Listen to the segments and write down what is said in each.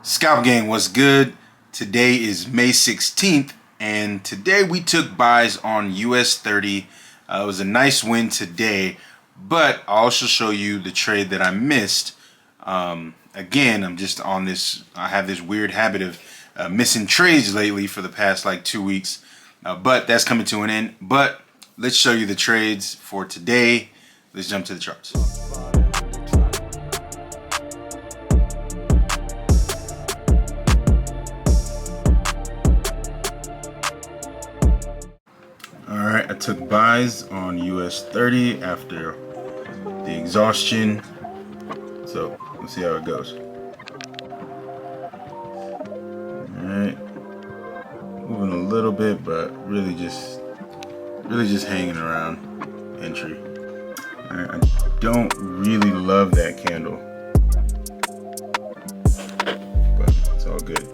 Scalp Gang, what's good? Today is May 16th, and today we took buys on US30. It was a nice win today, but I'll also show you the trade that I missed. Again, I'm just on this, I have this weird habit of missing trades lately for the past like 2 weeks, but that's coming to an end. But let's show you the trades for today. Let's jump to the charts. Alright, I took buys on US30 after the exhaustion. So let's see how it goes. Alright. Moving a little bit, but really just hanging around entry. Alright, I don't really love that candle, but it's all good.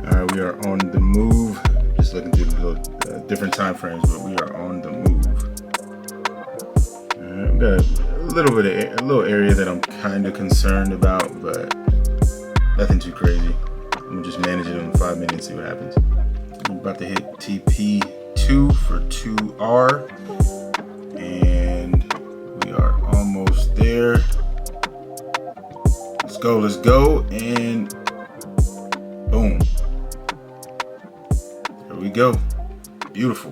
Alright, we are on the move. Just looking through the different time frames, but we are on the move. I've got a little area that I'm kind of concerned about, but nothing too crazy. I'm gonna just manage it on 5 minutes, see what happens. I'm about to hit TP2 for 2R, and we are almost there. Let's go, and boom. We go. Beautiful.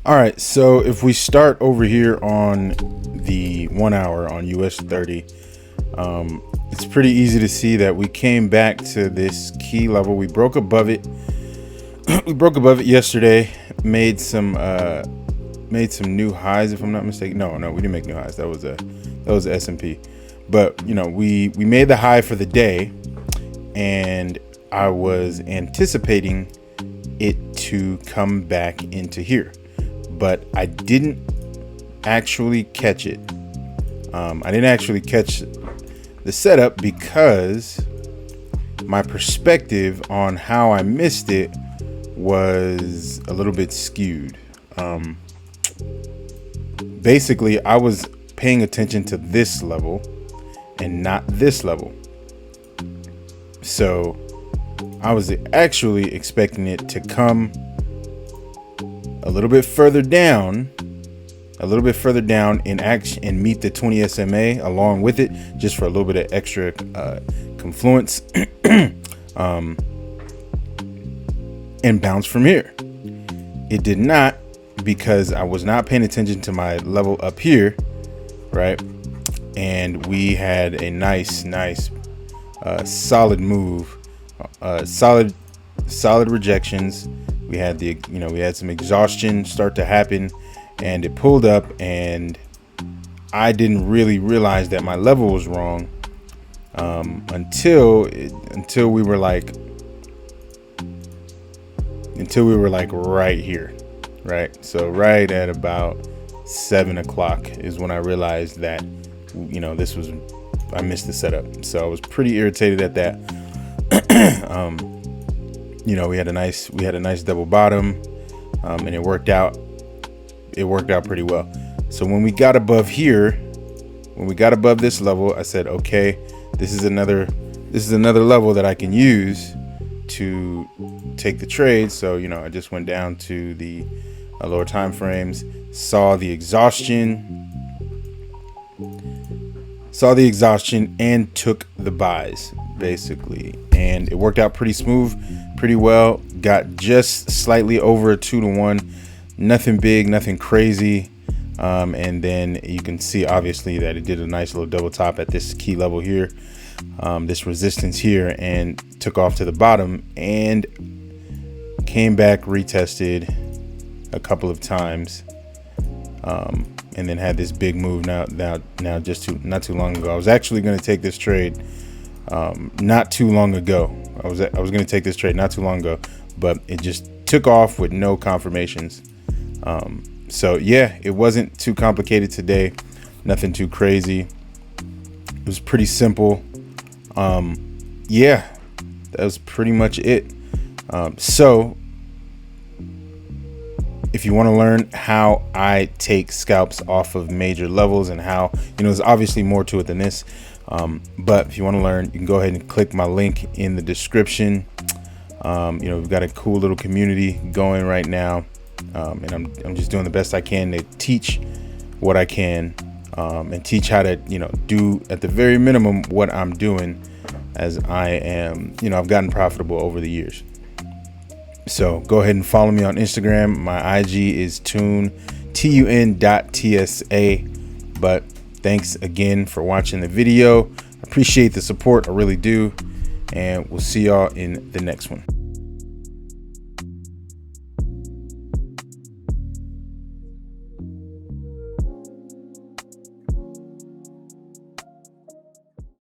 All right, so if we start over here on the 1 hour on US30, it's pretty easy to see that we came back to this key level. We broke above it. We broke above it yesterday. Made some new highs, if I'm not mistaken. No, we didn't make new highs. That was a S&P. But you know, we made the high for the day, and I was anticipating it to come back into here, but I didn't actually catch it. I didn't actually catch the setup because my perspective on how I missed it was a little bit skewed. Basically, I was paying attention to this level and not this level. So I was actually expecting it to come a little bit further down in action and meet the 20 SMA along with it, just for a little bit of extra confluence, and bounce from here. It did not, because I was not paying attention to my level up here, right? And we had a nice solid move. Solid rejections. We had some exhaustion start to happen, and it pulled up, and I didn't really realize that my level was wrong until we were like right here, right? So right at about 7 o'clock is when I realized that, I missed the setup. So I was pretty irritated at that. We had a nice double bottom, and it worked out pretty well. So when we got above here, when we got above this level, I said, okay, this is another level that I can use to take the trade. So I just went down to the lower time frames, saw the exhaustion, and took the buys, basically. And it worked out pretty smooth, pretty well. Got just slightly over a 2-to-1, nothing big, nothing crazy. And then you can see obviously that it did a nice little double top at this key level here, this resistance here, and took off to the bottom and came back, retested a couple of times, and then had this big move now not too long ago. I was actually going to take this trade not too long ago. I was going to take this trade not too long ago, but it just took off with no confirmations. So yeah, it wasn't too complicated today, nothing too crazy. It was pretty simple. Yeah, that was pretty much it. So if you want to learn how I take scalps off of major levels and how, there's obviously more to it than this. But if you want to learn, you can go ahead and click my link in the description. We've got a cool little community going right now, and I'm just doing the best I can to teach what I can, and teach how to do at the very minimum what I'm doing, as I am I've gotten profitable over the years. So go ahead and follow me on Instagram. My IG is tun.tsa. But thanks again for watching the video. I appreciate the support, I really do, and we'll see y'all in the next one.